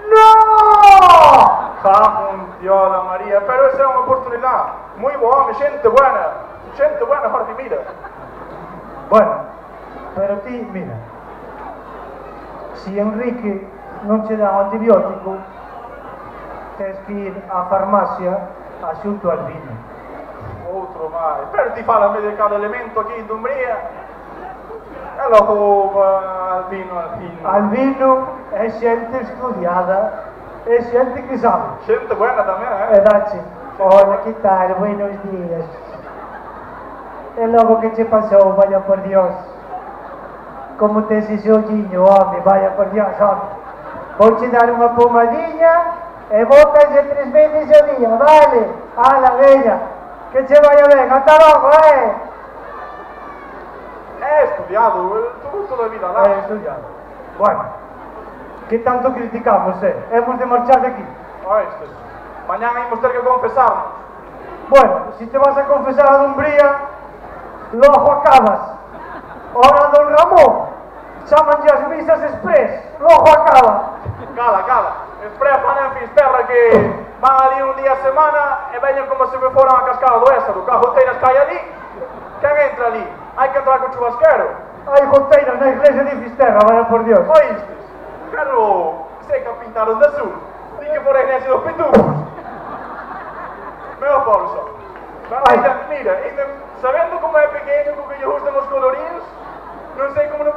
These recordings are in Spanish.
No! Diola María, pero esa é unha oportunidade. Moi bo home, xente buena, Jorge, mira. Bueno, pero ti, mira, si Enrique non che dá un antibiótico, tens que ir á farmacia a xunto al vino. Outro máis. Pero ti falame de cada elemento aquí en Dumbría. E logo al vino. Al vino é xente estudiada, é xente que sabe. Xente buena tamén, E dache, hola, que tal, buenos días. E logo que che pasou, vaya por Dios. Como tes ese olliño, home, vaya por Dios, home. Vouche dar unha pomadiña e bótase 3 veces ao día, vale? Ala, veña, que che vaya ben, ata logo, É estudiado, tuvo toda a vida lá. É estudiado. Bueno, que tanto criticamos, hemos de marchar de aquí. Oíste, mañán imos ter que confesarnos. Bueno, si te vas a confesar a Dumbría, logo acabas. Ora, don Ramón, chamanlle as misas express, logo acaba. Cala. Express fan en Fisterra que van ali un día a semana e veñen como se me foran a cascada do Éxodo. Que a Joteiras cae ali, quen entra ali? Hai que entrar co chubasquero. Hai goteiras na iglesia de Fisterra, vaya por Dios. Oíste, pero sei que a pintaron de azul. Di que por a iglesia dos pitufos. Meu bolso. Mira, sabendo como é pequeno, como que lle gustan os coloridos, non sei como non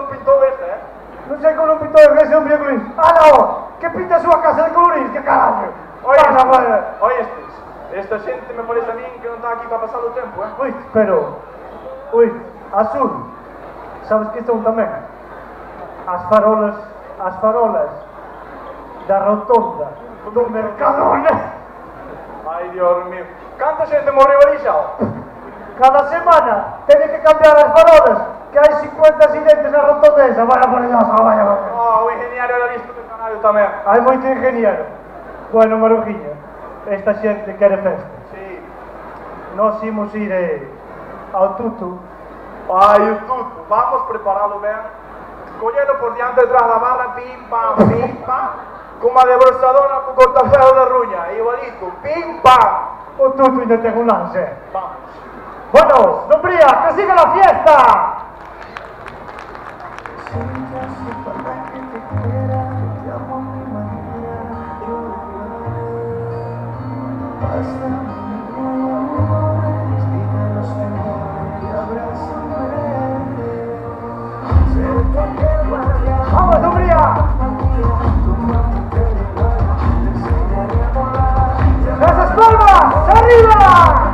pintou esta, Non sei como non pintou a iglesia de Luis. Ah, no, que pinta a súa casa de colorís, que caralho. Oístes, esta xente me parece a min que non está aquí para pasar o tempo, Ui, pero, azul, sabes que son tamén? As farolas da rotonda do Mercadona. Ai, Dios mío. Canta xente morreu ali xa? Cada semana teñen que cambiar as farolas, que hai 50 accidentes na rotonda esa. Vaya por Dios, vaya. O ingeniero era listo do canario tamén. Hai moito ingeniero. Bueno, Marujiña, esta xente quere festa. Sí. Nós imos ir ao tutu. Ai, o tuto, vamos preparalo ben. Collelo por diante detrás da barra, pim, pam, como a debrosadora co cortaferro de ruña, igualito, pim, pam. O tutu ainda ten un lance. Vamos. Bueno, Dumbría, que siga la fiesta. ¡Vamos, Dumbría! ¡Esas palmas! ¡Arriba!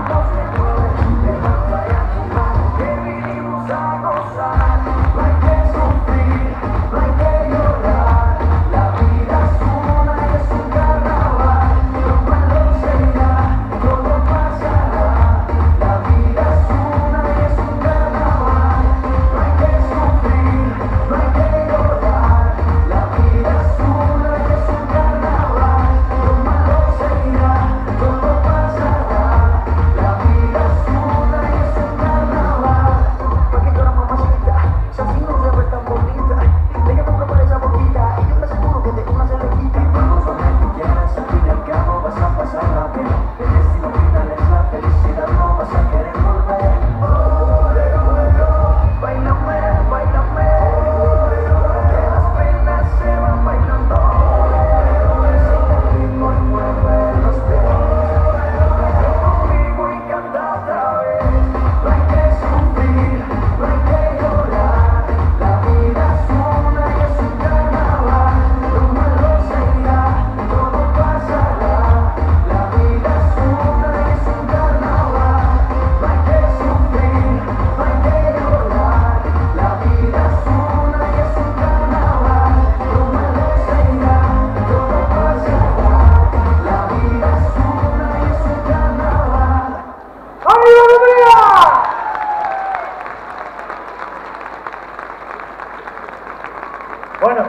Bueno,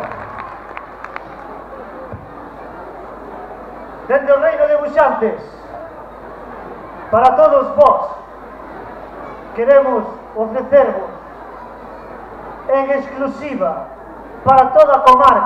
dende o reino de Buxantes, para todos vos, queremos ofrecervos en exclusiva para toda a comarca